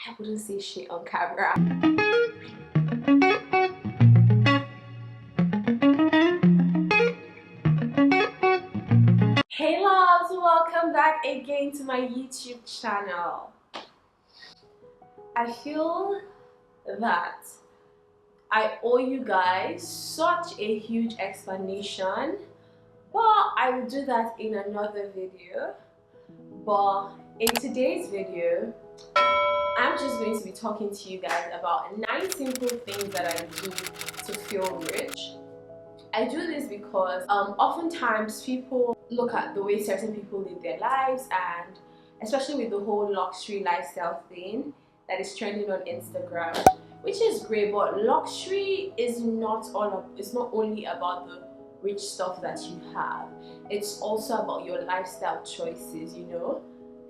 I wouldn't say shit on camera. Hey loves, welcome back again to my YouTube channel. I feel that I owe you guys such a huge explanation, but I will do that in another video. But in today's video, I'm just going to be talking to you guys about 9 simple things that I do to feel rich. I do this because oftentimes people look at the way certain people live their lives, and especially with the whole luxury lifestyle thing that is trending on Instagram, which is great, but luxury is not it's not only about the rich stuff that you have. It's also about your lifestyle choices, you know.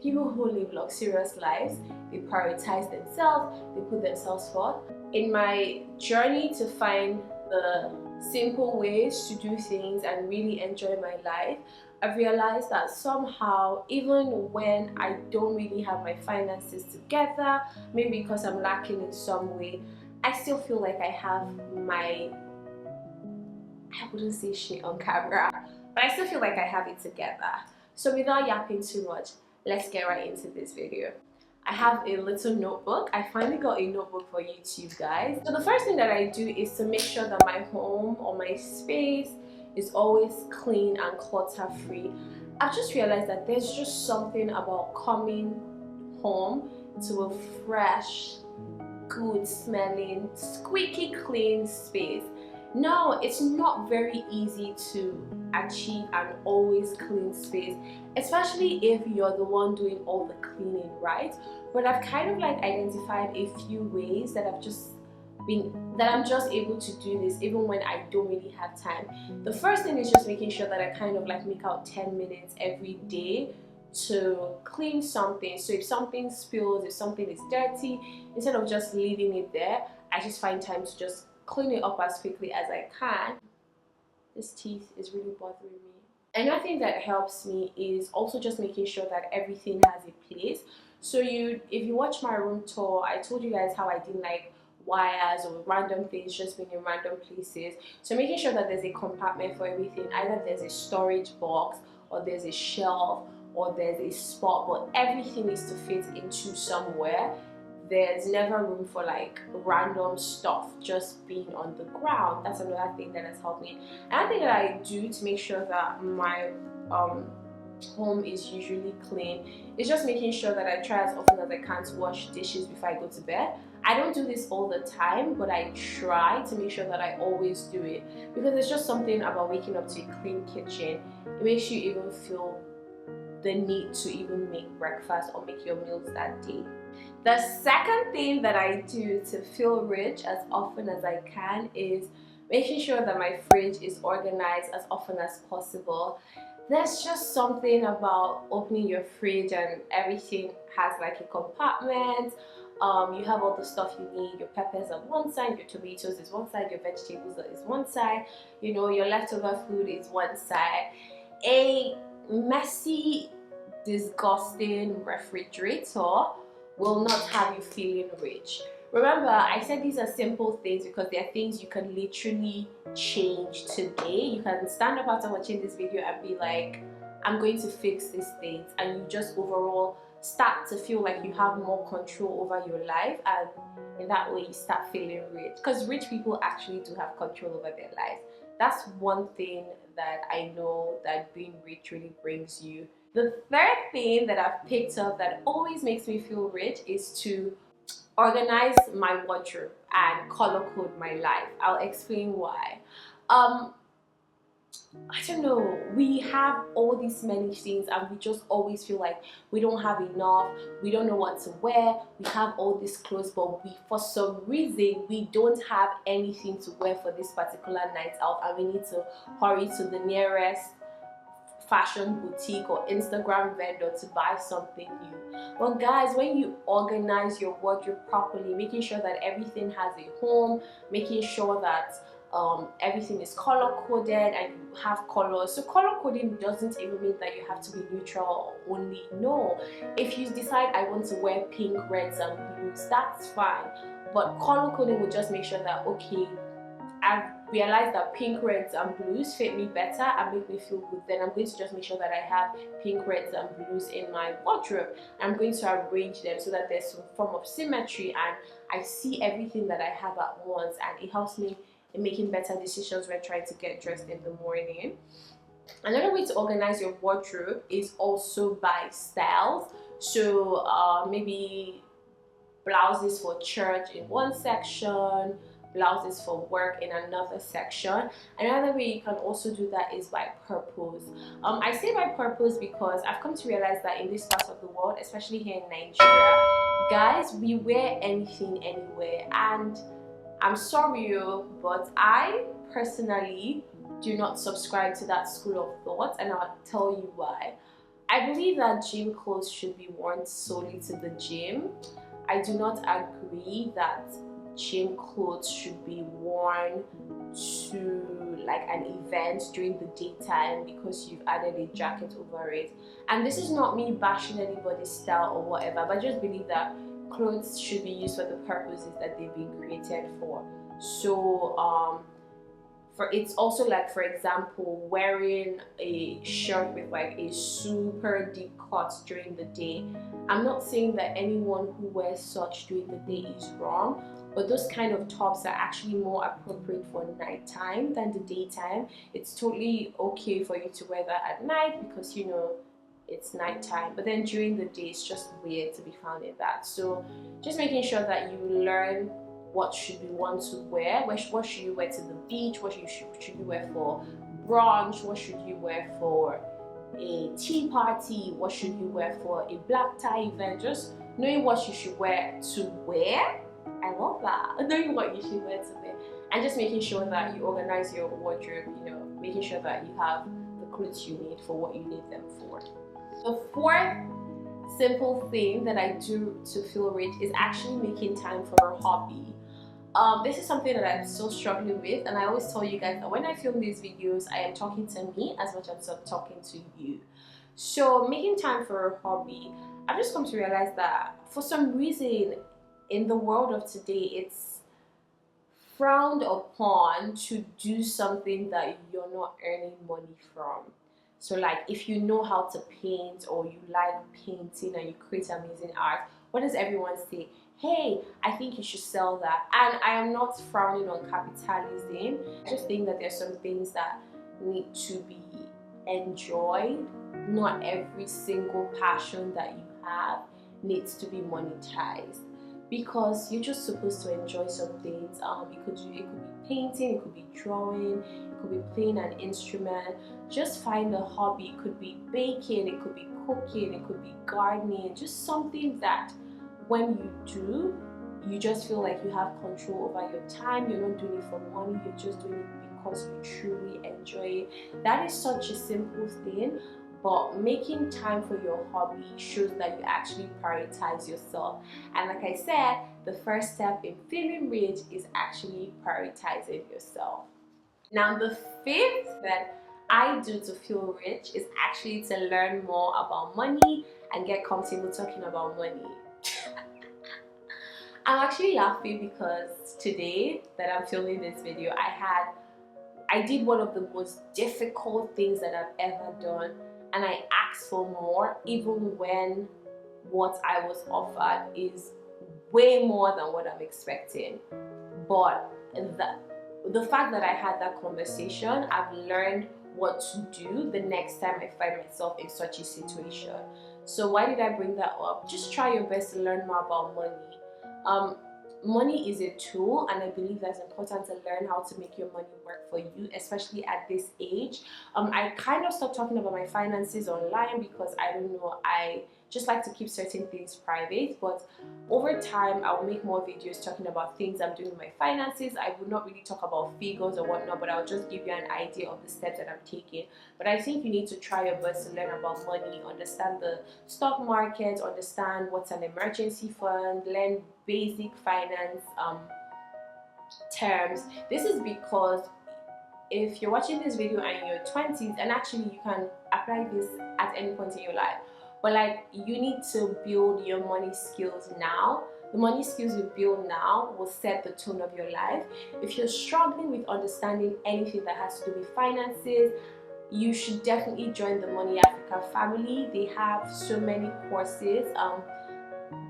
People who live luxurious lives, they prioritize themselves, they put themselves first. In my journey to find the simple ways to do things and really enjoy my life, I've realized that somehow, even when I don't really have my finances together, maybe because I'm lacking in some way, I still feel like I have I wouldn't say shit on camera, but I still feel like I have it together. So without yapping too much, let's get right into this video. I have a little notebook. I finally got a notebook for YouTube, guys. So the first thing that I do is to make sure that my home or my space is always clean and clutter free. I've just realized that there's just something about coming home to a fresh, good smelling, squeaky clean space. No, it's not very easy to achieve an always clean space, especially if you're the one doing all the cleaning, right? But I've kind of like identified a few ways that I'm just able to do this even when I don't really have time. The first thing is just making sure that I kind of like make out 10 minutes every day to clean something. So if something spills, if something is dirty, instead of just leaving it there, I just find time to just clean it up as quickly as I can. This teeth is really bothering me. Another thing that helps me is also just making sure that everything has a place. So if you watch my room tour, I told you guys how I didn't like wires or random things just being in random places. So making sure that there's a compartment for everything. Either there's a storage box, or there's a shelf, or there's a spot, but everything needs to fit into somewhere. There's never room for like random stuff just being on the ground. That's another thing that has helped me. Another thing that I do to make sure that my home is usually clean is just making sure that I try as often as I can to wash dishes before I go to bed. I don't do this all the time, but I try to make sure that I always do it, because it's just something about waking up to a clean kitchen. It makes you even feel the need to even make breakfast or make your meals that day. The second thing that I do to feel rich as often as I can is making sure that my fridge is organized as often as possible. There's just something about opening your fridge and everything has like a compartment. You have all the stuff you need. Your peppers on one side, your tomatoes is one side, your vegetables is one side, you know, your leftover food is one side. A messy, disgusting refrigerator will not have you feeling rich. Remember, I said these are simple things because they are things you can literally change today. You can stand up after watching this video and be like, I'm going to fix these things, and you just overall start to feel like you have more control over your life, and in that way you start feeling rich, because rich people actually do have control over their lives. That's one thing that I know that being rich really brings you. The third thing that I've picked up that always makes me feel rich is to organize my wardrobe and color code my life. I'll explain why. I don't know, we have all these many things and we just always feel like we don't have enough, we don't know what to wear, we have all these clothes, but for some reason we don't have anything to wear for this particular night out, and we need to hurry to the nearest fashion boutique or Instagram vendor to buy something new. Well guys, when you organize your wardrobe properly, making sure that everything has a home, making sure that everything is color coded and you have colors. So color coding doesn't even mean that you have to be neutral only. No, if you decide I want to wear pink, reds and blues, that's fine, but color coding will just make sure that, okay, I've realized that pink, reds and blues fit me better and make me feel good, then I'm going to just make sure that I have pink, reds and blues in my wardrobe. I'm going to arrange them so that there's some form of symmetry and I see everything that I have at once, and it helps me in making better decisions when trying to get dressed in the morning. Another way to organize your wardrobe is also by styles. So maybe blouses for church in one section, blouses for work in another section. Another way you can also do that is by purpose. I say by purpose because I've come to realize that in this part of the world, especially here in Nigeria, guys, we wear anything anywhere, and I'm sorry, but I personally do not subscribe to that school of thought, and I'll tell you why. I believe that gym clothes should be worn solely to the gym. I do not agree that gym clothes should be worn to like an event during the daytime because you've added a jacket over it. And this is not me bashing anybody's style or whatever, but I just believe that clothes should be used for the purposes that they've been created for. So it's also like, for example, wearing a shirt with like a super deep cut during the day. I'm not saying that anyone who wears such during the day is wrong, but those kind of tops are actually more appropriate for nighttime than the daytime. It's totally okay for you to wear that at night because, you know, it's nighttime, but then during the day it's just weird to be found in that. So just making sure that you learn what should be one to wear. What should you wear to the beach? What should you wear for brunch? What should you wear for a tea party? What should you wear for a black tie event? Just knowing what you should wear to wear. I love that. Knowing what you should wear to wear, and just making sure that you organize your wardrobe, you know, making sure that you have the clothes you need for what you need them for. The fourth simple thing that I do to feel rich is actually making time for a hobby. This is something that I'm still struggling with, and I always tell you guys that when I film these videos, I am talking to me as much as I'm talking to you. So making time for a hobby, I've just come to realize that for some reason in the world of today, it's frowned upon to do something that you're not earning money from. So like if you know how to paint or you like painting and you create amazing art, what does everyone say? Hey, I think you should sell that. And I am not frowning on capitalism. I just think that there's some things that need to be enjoyed. Not every single passion that you have needs to be monetized, because you're just supposed to enjoy some things. It could be painting, it could be drawing, it could be playing an instrument. Just find a hobby. It could be baking, it could be cooking, it could be gardening. Just something that when you do, you just feel like you have control over your time. You're not doing it for money, you're just doing it because you truly enjoy it. That is such a simple thing, but making time for your hobby shows that you actually prioritize yourself. And like I said, the first step in feeling rich is actually prioritizing yourself. Now, the fifth that I do to feel rich is actually to learn more about money and get comfortable talking about money. I'm actually laughing because today that I'm filming this video, I did one of the most difficult things that I've ever done, and I asked for more even when what I was offered is way more than what I'm expecting. But the fact that I had that conversation, I've learned what to do the next time I find myself in such a situation. So why did I bring that up? Just try your best to learn more about money. Money is a tool, and I believe that's important to learn how to make your money work for you, especially at this age. I kind of stopped talking about my finances online because I don't know, I just like to keep certain things private, but over time I'll make more videos talking about things I'm doing with my finances. I would not really talk about figures or whatnot, but I'll just give you an idea of the steps that I'm taking. But I think you need to try your best to learn about money, understand the stock market, understand what's an emergency fund, learn basic finance terms. This is because if you're watching this video and you're 20s, and actually you can apply this at any point in your life, but like, you need to build your money skills now. The money skills you build now will set the tone of your life. If you're struggling with understanding anything that has to do with finances, you should definitely join the Money Africa family. They have so many courses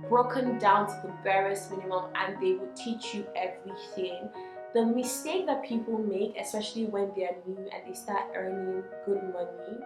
broken down to the barest minimum, and they will teach you everything. The mistake that people make, especially when they're new and they start earning good money,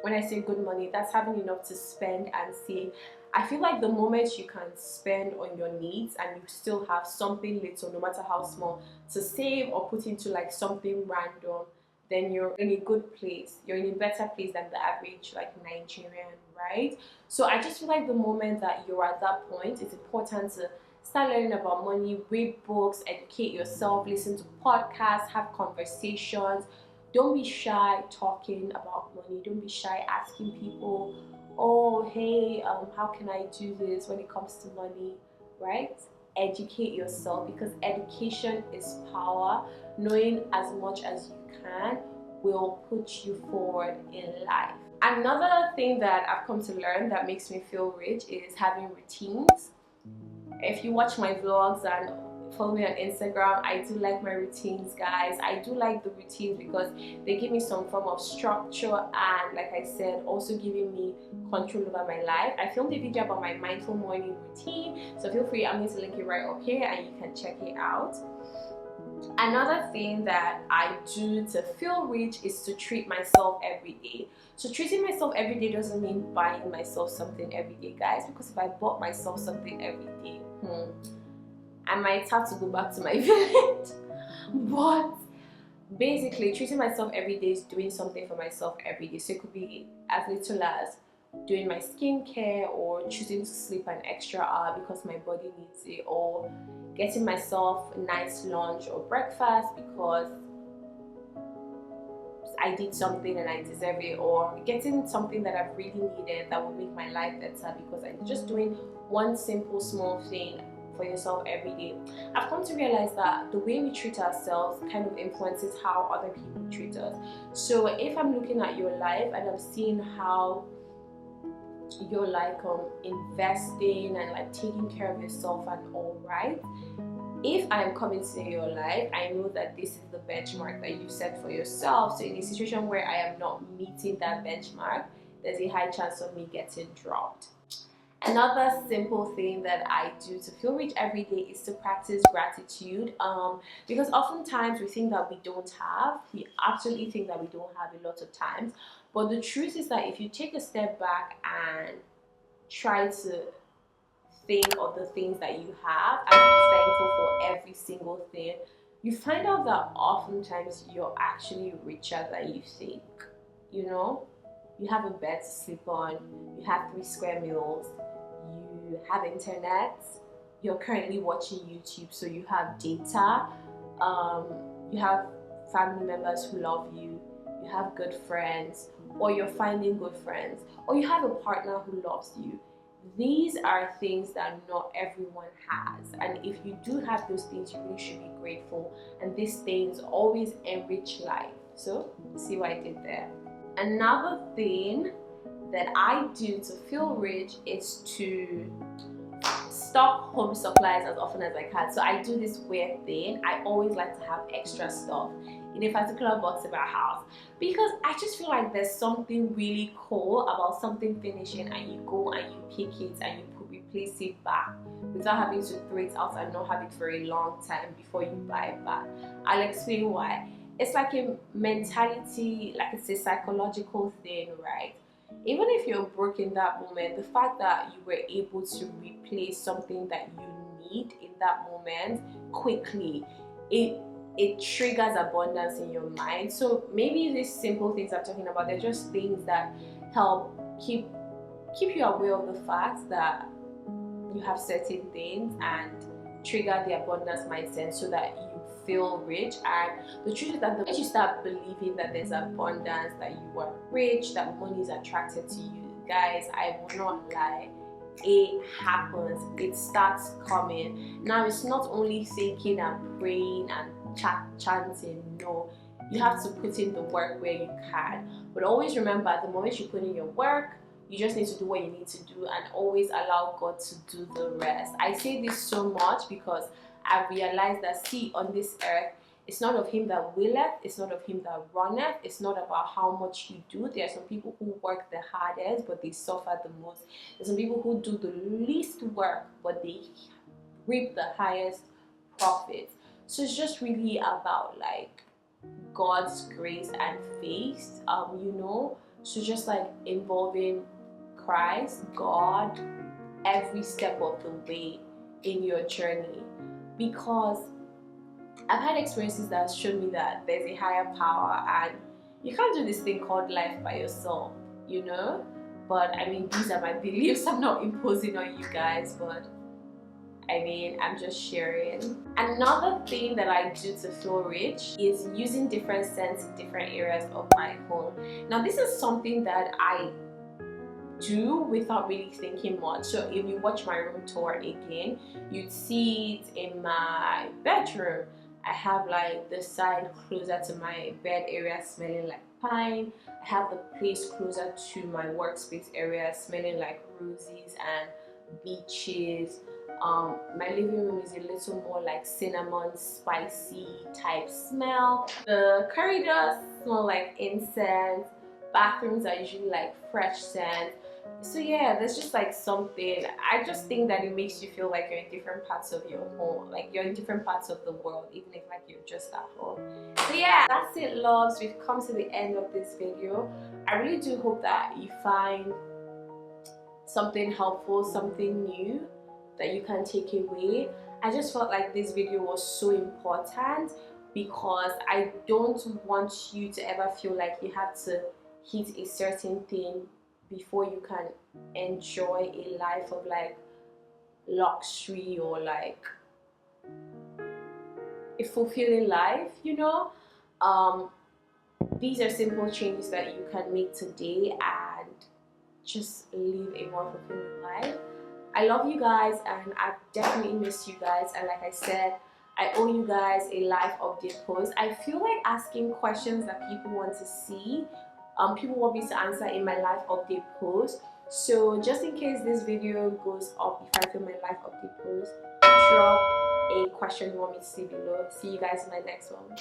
when I say good money, that's having enough to spend and save. I feel like the moment you can spend on your needs and you still have something little, no matter how small, to save or put into like something random, then you're in a good place. You're in a better place than the average like Nigerian, right? So I just feel like the moment that you're at that point, it's important to start learning about money, read books, educate yourself, listen to podcasts, have conversations. Don't be shy talking about money. Don't be shy asking people, oh, hey, how can I do this when it comes to money, right? Educate yourself, because education is power. Knowing as much as you can will put you forward in life. Another thing that I've come to learn that makes me feel rich is having routines. If you watch my vlogs and follow me on Instagram, I do like my routines, guys. I do like the routines because they give me some form of structure, and like I said, also giving me control over my life. I filmed a video about my mindful morning routine, so feel free, I'm going to link it right up here and you can check it out. Another thing that I do to feel rich is to treat myself every day. So treating myself every day doesn't mean buying myself something every day, guys, because if I bought myself something every day, I might have to go back to my village. But basically, treating myself every day is doing something for myself every day. So it could be as little as doing my skincare, or choosing to sleep an extra hour because my body needs it, or getting myself a nice lunch or breakfast because I did something and I deserve it, or getting something that I've really needed that will make my life better because I'm just doing one simple small thing for yourself every day. I've come to realize that the way we treat ourselves kind of influences how other people treat us. So if I'm looking at your life and I'm seeing how you're like investing and like taking care of yourself and all, right, if I'm coming to your life, I know that this is the benchmark that you set for yourself. So in a situation where I am not meeting that benchmark, there's a high chance of me getting dropped. Another simple thing that I do to feel rich every day is to practice gratitude, because oftentimes we think that we don't have, we absolutely think that we don't have a lot of times, but the truth is that if you take a step back and try to think of the things that you have and be thankful for every single thing, you find out that oftentimes you're actually richer than you think. You know, you have a bed to sleep on, you have 3 square meals, you have internet, you're currently watching YouTube, so you have data, you have family members who love you, you have good friends, or you're finding good friends, or you have a partner who loves you. These are things that not everyone has, and if you do have those things, you really should be grateful, and these things always enrich life. So see what I did there. Another thing that I do to feel rich is to stock home supplies as often as I can. So I do this weird thing. I always like to have extra stuff in a particular box in my house, because I just feel like there's something really cool about something finishing and you go and you pick it and you replace it back without having to throw it out and not have it for a long time before you buy it back. I'll explain why. It's like a mentality, like it's a psychological thing, right? Even if you're broke in that moment, the fact that you were able to replace something that you need in that moment quickly, it triggers abundance in your mind. So maybe these simple things I'm talking about, they're just things that help keep you aware of the fact that you have certain things and trigger the abundance mindset so that you feel rich. And the truth is that the moment you start believing that there's abundance, that you are rich, that money is attracted to you, guys, I will not lie, it happens, it starts coming. Now it's not only thinking and praying and chanting, no, you have to put in the work where you can. But always remember, the moment you put in your work, you just need to do what you need to do and always allow God to do the rest. I say this so much because I realized that, see, on this earth, it's not of him that willeth, it's not of him that runneth, it's not about how much you do. There are some people who work the hardest, but they suffer the most. There's some people who do the least work, but they reap the highest profit. So it's just really about like God's grace and faith, you know. So just like involving Christ, God, every step of the way in your journey, because I've had experiences that have shown me that there's a higher power and you can't do this thing called life by yourself, you know. But I mean, these are my beliefs. I'm not imposing on you guys, but I mean, I'm just sharing. Another thing that I do to feel rich is using different scents in different areas of my home. Now, this is something that I do without really thinking much. So if you watch my room tour again, you'd see it in my bedroom. I have like the side closer to my bed area smelling like pine. I have the place closer to my workspace area smelling like roses and beaches. My living room is a little more like cinnamon, spicy type smell. The corridors smell like incense. Bathrooms are usually like fresh scent. So yeah, there's just like something, I just think that it makes you feel like you're in different parts of your home, like you're in different parts of the world, even if like you're just at home. So yeah, that's it, loves. We've come to the end of this video. I really do hope that you find something helpful, something new that you can take away. I just felt like this video was so important because I don't want you to ever feel like you have to hit a certain thing before you can enjoy a life of like luxury or like a fulfilling life, you know. These are simple changes that you can make today and just live a more fulfilling life. I love you guys and I've definitely missed you guys, and like I said, I owe you guys a life update post. I feel like asking questions that people want to see, people want me to answer in my life update post. So just in case this video goes up, if I film my life update post, drop a question you want me to see below. See you guys in my next one.